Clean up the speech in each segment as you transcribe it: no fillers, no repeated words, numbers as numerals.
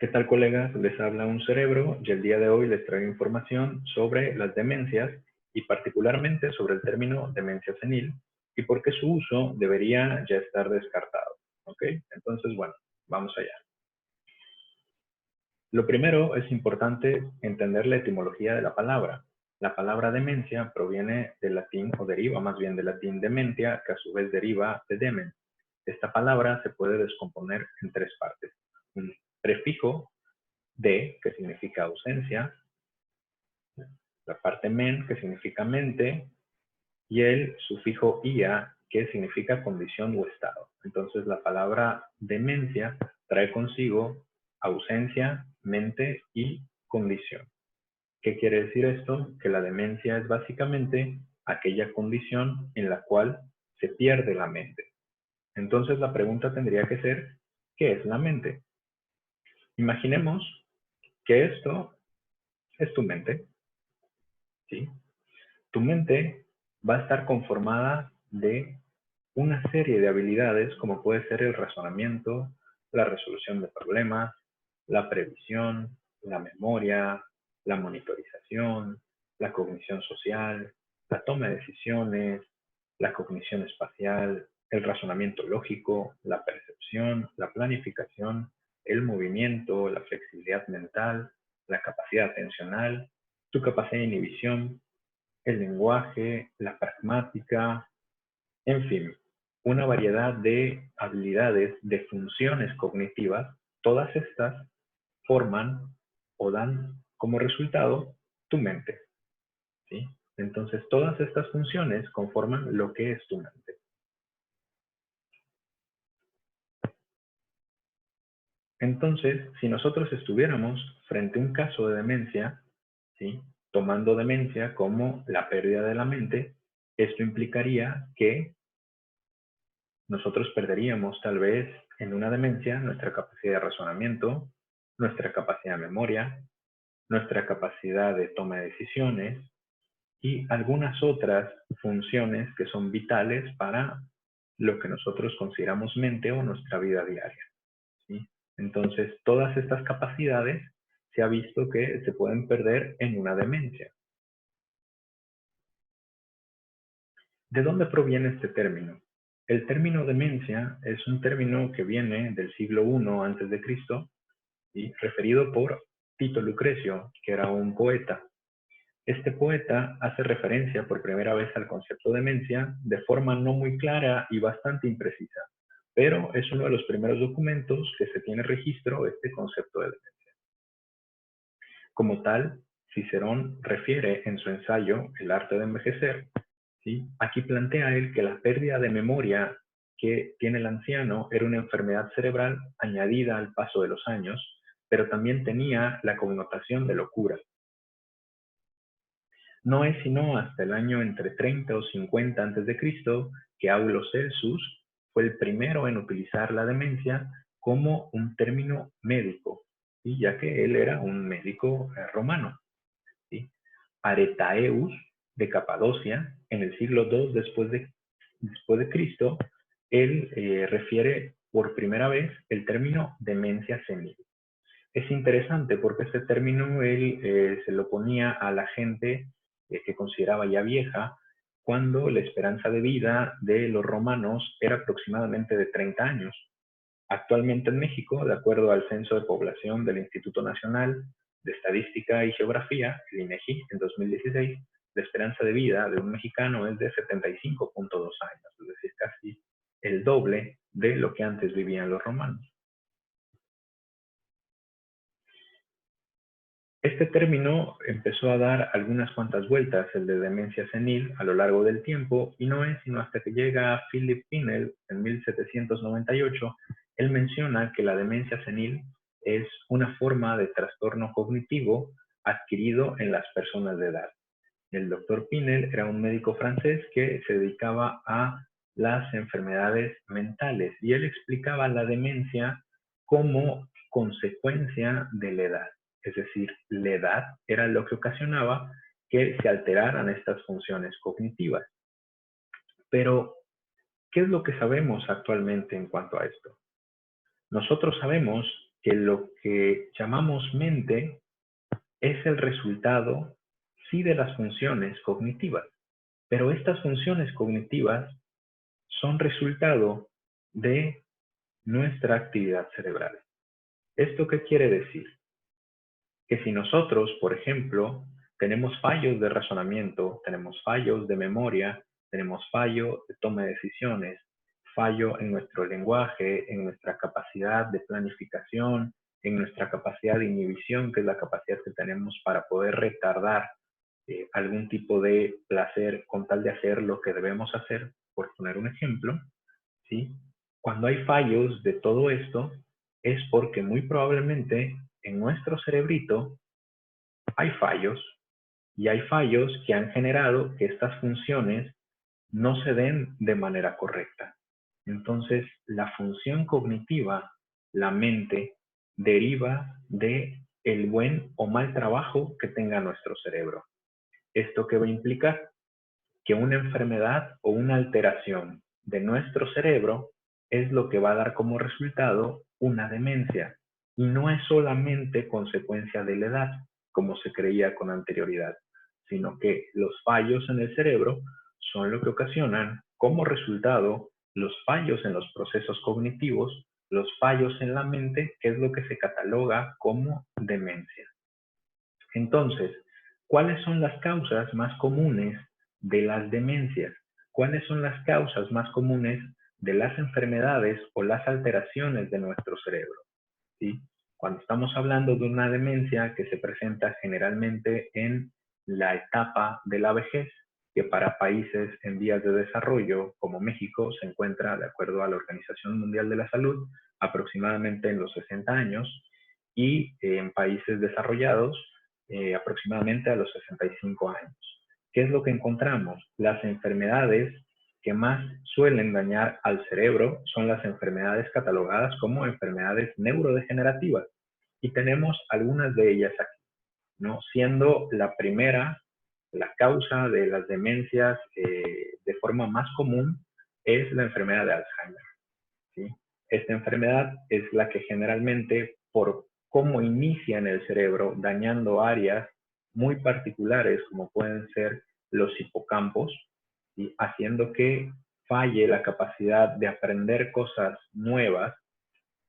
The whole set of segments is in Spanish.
¿Qué tal, colegas? Les habla un cerebro y el día de hoy les traigo información sobre las demencias y particularmente sobre el término demencia senil y por qué su uso debería ya estar descartado. ¿Ok? Entonces, bueno, vamos allá. Lo primero es importante entender la etimología de la palabra. La palabra demencia proviene del latín o deriva más bien del latín dementia, que a su vez deriva de demen. Esta palabra se puede descomponer en tres partes. Un prefijo de, que significa ausencia, la parte men, que significa mente, y el sufijo ia, que significa condición o estado. Entonces la palabra demencia trae consigo ausencia, mente y condición. ¿Qué quiere decir esto? Que la demencia es básicamente aquella condición en la cual se pierde la mente. Entonces la pregunta tendría que ser, ¿qué es la mente? Imaginemos que esto es tu mente, ¿sí? Tu mente va a estar conformada de una serie de habilidades como puede ser el razonamiento, la resolución de problemas, la previsión, la memoria, la monitorización, la cognición social, la toma de decisiones, la cognición espacial, el razonamiento lógico, la percepción, la planificación, el movimiento, la flexibilidad mental, la capacidad atencional, tu capacidad de inhibición, el lenguaje, la pragmática, en fin, una variedad de habilidades, de funciones cognitivas. Todas estas forman o dan como resultado tu mente, ¿sí? Entonces, todas estas funciones conforman lo que es tu mente. Entonces, si nosotros estuviéramos frente a un caso de demencia, ¿sí?, tomando demencia como la pérdida de la mente, esto implicaría que nosotros perderíamos tal vez en una demencia nuestra capacidad de razonamiento, nuestra capacidad de memoria, nuestra capacidad de toma de decisiones y algunas otras funciones que son vitales para lo que nosotros consideramos mente o nuestra vida diaria, ¿sí? Entonces, todas estas capacidades se ha visto que se pueden perder en una demencia. ¿De dónde proviene este término? El término demencia es un término que viene del siglo I a.C. y referido por Tito Lucrecio, que era un poeta. Este poeta hace referencia por primera vez al concepto de demencia de forma no muy clara y bastante imprecisa, pero es uno de los primeros documentos que se tiene registro de este concepto de demencia. Como tal, Cicerón refiere en su ensayo El arte de envejecer, ¿sí? Aquí plantea él que la pérdida de memoria que tiene el anciano era una enfermedad cerebral añadida al paso de los años, pero también tenía la connotación de locura. No es sino hasta el año entre 30 o 50 a.C. que Aulo Celsus fue el primero en utilizar la demencia como un término médico, ¿sí?, ya que él era un médico romano, ¿sí? Aretaeus de Capadocia, en el siglo II después de Cristo, él refiere por primera vez el término demencia senil. Es interesante porque este término él se lo ponía a la gente que consideraba ya vieja, cuando la esperanza de vida de los romanos era aproximadamente de 30 años. Actualmente en México, de acuerdo al Censo de Población del Instituto Nacional de Estadística y Geografía, el INEGI, en 2016, la esperanza de vida de un mexicano es de 75.2 años, es decir, casi el doble de lo que antes vivían los romanos. Este término empezó a dar algunas cuantas vueltas, el de demencia senil, a lo largo del tiempo, y no es sino hasta que llega Philip Pinel en 1798, él menciona que la demencia senil es una forma de trastorno cognitivo adquirido en las personas de edad. El doctor Pinel era un médico francés que se dedicaba a las enfermedades mentales y él explicaba la demencia como consecuencia de la edad. Es decir, la edad era lo que ocasionaba que se alteraran estas funciones cognitivas. Pero, ¿qué es lo que sabemos actualmente en cuanto a esto? Nosotros sabemos que lo que llamamos mente es el resultado, sí, de las funciones cognitivas, pero estas funciones cognitivas son resultado de nuestra actividad cerebral. ¿Esto qué quiere decir? Que si nosotros, por ejemplo, tenemos fallos de razonamiento, tenemos fallos de memoria, tenemos fallo de toma de decisiones, fallo en nuestro lenguaje, en nuestra capacidad de planificación, en nuestra capacidad de inhibición, que es la capacidad que tenemos para poder retardar algún tipo de placer con tal de hacer lo que debemos hacer, por poner un ejemplo, ¿sí? Cuando hay fallos de todo esto, es porque muy probablemente en nuestro cerebrito hay fallos, y hay fallos que han generado que estas funciones no se den de manera correcta. Entonces, la función cognitiva, la mente, deriva de el buen o mal trabajo que tenga nuestro cerebro. ¿Esto qué va a implicar? Que una enfermedad o una alteración de nuestro cerebro es lo que va a dar como resultado una demencia. Y no es solamente consecuencia de la edad, como se creía con anterioridad, sino que los fallos en el cerebro son lo que ocasionan como resultado los fallos en los procesos cognitivos, los fallos en la mente, que es lo que se cataloga como demencia. Entonces, ¿cuáles son las causas más comunes de las demencias? ¿Cuáles son las causas más comunes de las enfermedades o las alteraciones de nuestro cerebro? ¿Sí? Cuando estamos hablando de una demencia que se presenta generalmente en la etapa de la vejez, que para países en vías de desarrollo como México se encuentra, de acuerdo a la Organización Mundial de la Salud, aproximadamente en los 60 años, y en países desarrollados aproximadamente a los 65 años. ¿Qué es lo que encontramos? Las enfermedades que más suelen dañar al cerebro son las enfermedades catalogadas como enfermedades neurodegenerativas. Y tenemos algunas de ellas aquí, ¿no? Siendo la primera, la causa de las demencias de forma más común es la enfermedad de Alzheimer, ¿sí? Esta enfermedad es la que generalmente, por cómo inicia en el cerebro, dañando áreas muy particulares como pueden ser los hipocampos, y haciendo que falle la capacidad de aprender cosas nuevas,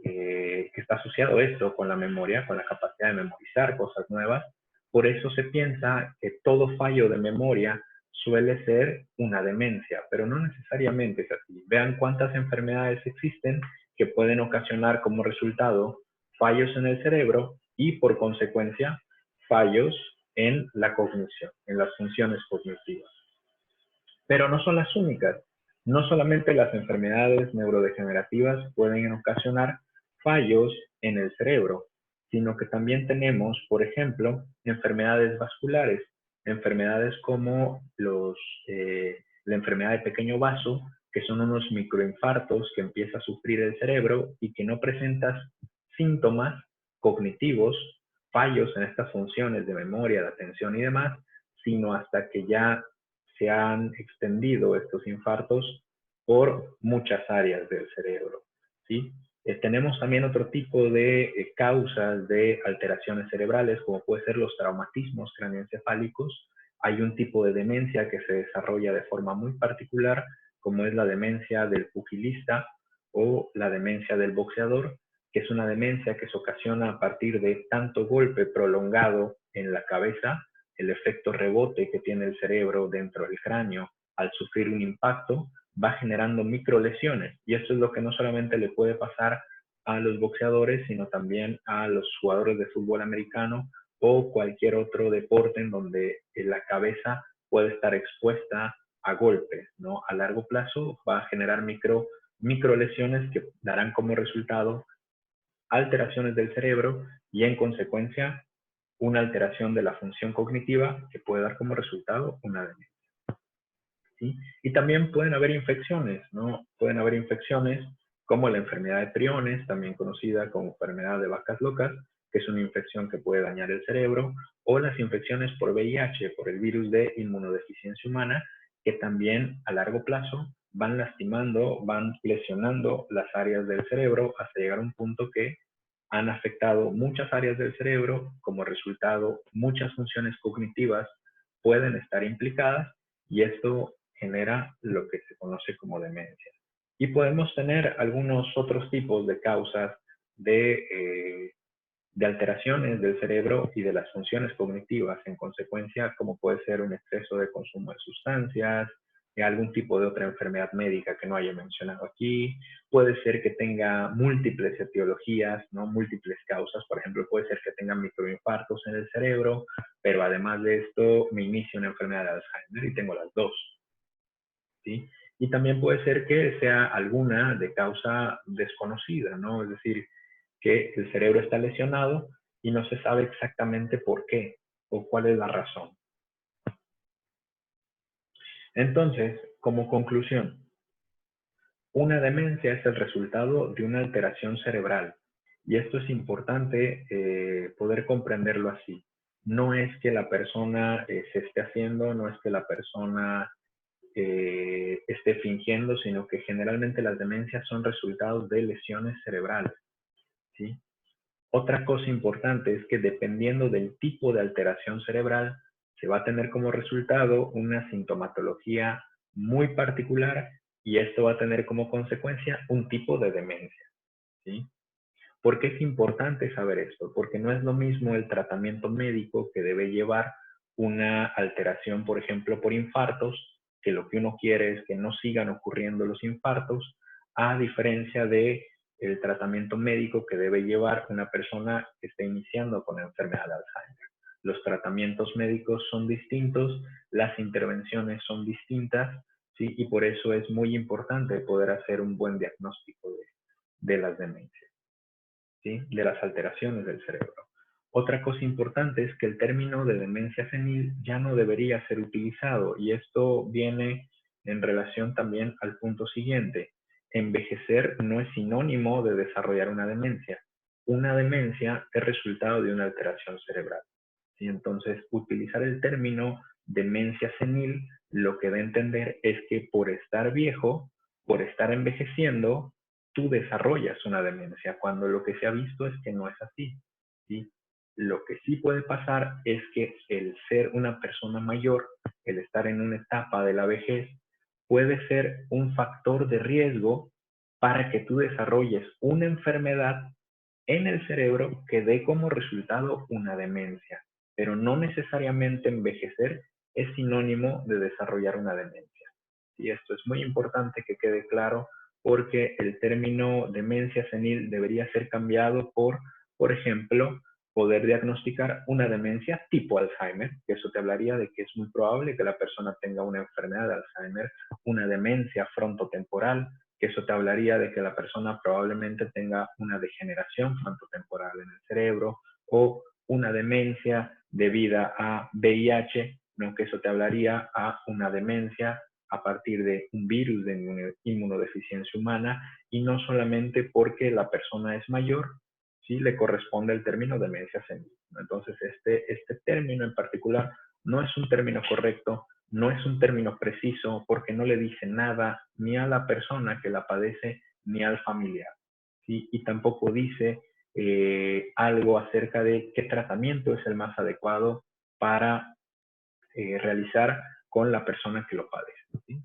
que está asociado esto con la memoria, con la capacidad de memorizar cosas nuevas. Por eso se piensa que todo fallo de memoria suele ser una demencia, pero no necesariamente es así. Vean cuántas enfermedades existen que pueden ocasionar como resultado fallos en el cerebro y por consecuencia fallos en la cognición, en las funciones cognitivas. Pero no son las únicas. No solamente las enfermedades neurodegenerativas pueden ocasionar fallos en el cerebro, sino que también tenemos, por ejemplo, enfermedades vasculares, enfermedades como la enfermedad de pequeño vaso, que son unos microinfartos que empieza a sufrir el cerebro y que no presentas síntomas cognitivos, fallos en estas funciones de memoria, de atención y demás, sino hasta que ya se han extendido estos infartos por muchas áreas del cerebro, ¿sí? Tenemos también otro tipo de causas de alteraciones cerebrales, como puede ser los traumatismos craneoencefálicos. Hay un tipo de demencia que se desarrolla de forma muy particular, como es la demencia del pugilista o la demencia del boxeador, que es una demencia que se ocasiona a partir de tanto golpe prolongado en la cabeza, el efecto rebote que tiene el cerebro dentro del cráneo al sufrir un impacto, va generando microlesiones. Y esto es lo que no solamente le puede pasar a los boxeadores, sino también a los jugadores de fútbol americano o cualquier otro deporte en donde la cabeza puede estar expuesta a golpes, ¿no? A largo plazo va a generar microlesiones que darán como resultado alteraciones del cerebro y en consecuencia una alteración de la función cognitiva que puede dar como resultado una demencia, ¿sí? Y también pueden haber infecciones, ¿no? Pueden haber infecciones como la enfermedad de priones, también conocida como enfermedad de vacas locas, que es una infección que puede dañar el cerebro, o las infecciones por VIH, por el virus de inmunodeficiencia humana, que también a largo plazo van lastimando, van lesionando las áreas del cerebro hasta llegar a un punto que han afectado muchas áreas del cerebro, como resultado muchas funciones cognitivas pueden estar implicadas y esto genera lo que se conoce como demencia. Y podemos tener algunos otros tipos de causas de alteraciones del cerebro y de las funciones cognitivas en consecuencia, como puede ser un exceso de consumo de sustancias, de algún tipo de otra enfermedad médica que no haya mencionado aquí, puede ser que tenga múltiples etiologías, ¿no? Múltiples causas, por ejemplo, puede ser que tenga microinfartos en el cerebro, pero además de esto me inicia una enfermedad de Alzheimer y tengo las dos, ¿sí? Y también puede ser que sea alguna de causa desconocida, ¿no? Es decir, que el cerebro está lesionado y no se sabe exactamente por qué o cuál es la razón. Entonces, como conclusión, una demencia es el resultado de una alteración cerebral y esto es importante poder comprenderlo así. No es que la persona se esté haciendo, no es que la persona esté fingiendo, sino que generalmente las demencias son resultados de lesiones cerebrales, ¿sí? Otra cosa importante es que dependiendo del tipo de alteración cerebral, se va a tener como resultado una sintomatología muy particular y esto va a tener como consecuencia un tipo de demencia, ¿sí? ¿Por qué es importante saber esto? Porque no es lo mismo el tratamiento médico que debe llevar una alteración, por ejemplo, por infartos, que lo que uno quiere es que no sigan ocurriendo los infartos, a diferencia de el tratamiento médico que debe llevar una persona que está iniciando con enfermedad de Alzheimer. Los tratamientos médicos son distintos, las intervenciones son distintas, ¿sí? Y por eso es muy importante poder hacer un buen diagnóstico de las demencias, ¿sí? De las alteraciones del cerebro. Otra cosa importante es que el término de demencia senil ya no debería ser utilizado y esto viene en relación también al punto siguiente. Envejecer no es sinónimo de desarrollar una demencia. Una demencia es resultado de una alteración cerebral, ¿sí? Entonces, utilizar el término demencia senil lo que da a entender es que por estar viejo, por estar envejeciendo, tú desarrollas una demencia, cuando lo que se ha visto es que no es así, ¿sí? Lo que sí puede pasar es que el ser una persona mayor, el estar en una etapa de la vejez, puede ser un factor de riesgo para que tú desarrolles una enfermedad en el cerebro que dé como resultado una demencia, pero no necesariamente envejecer es sinónimo de desarrollar una demencia. Y esto es muy importante que quede claro porque el término demencia senil debería ser cambiado por ejemplo, poder diagnosticar una demencia tipo Alzheimer, que eso te hablaría de que es muy probable que la persona tenga una enfermedad de Alzheimer, una demencia frontotemporal, que eso te hablaría de que la persona probablemente tenga una degeneración frontotemporal en el cerebro o una demencia debida a VIH, ¿no? Que eso te hablaría a una demencia a partir de un virus de inmunodeficiencia humana y no solamente porque la persona es mayor, sí le corresponde el término demencia senil. Entonces, este término en particular no es un término correcto, no es un término preciso porque no le dice nada ni a la persona que la padece ni al familiar, ¿sí? Y tampoco dice algo acerca de qué tratamiento es el más adecuado para realizar con la persona que lo padece, ¿sí?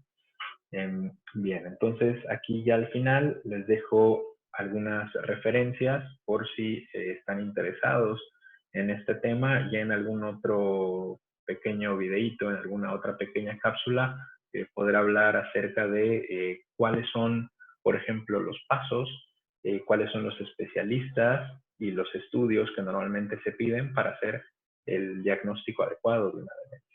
Bien, entonces aquí ya al final les dejo algunas referencias por si están interesados en este tema y en algún otro pequeño videíto, en alguna otra pequeña cápsula, poder hablar acerca de cuáles son, por ejemplo, los pasos, cuáles son los especialistas y los estudios que normalmente se piden para hacer el diagnóstico adecuado de una demencia.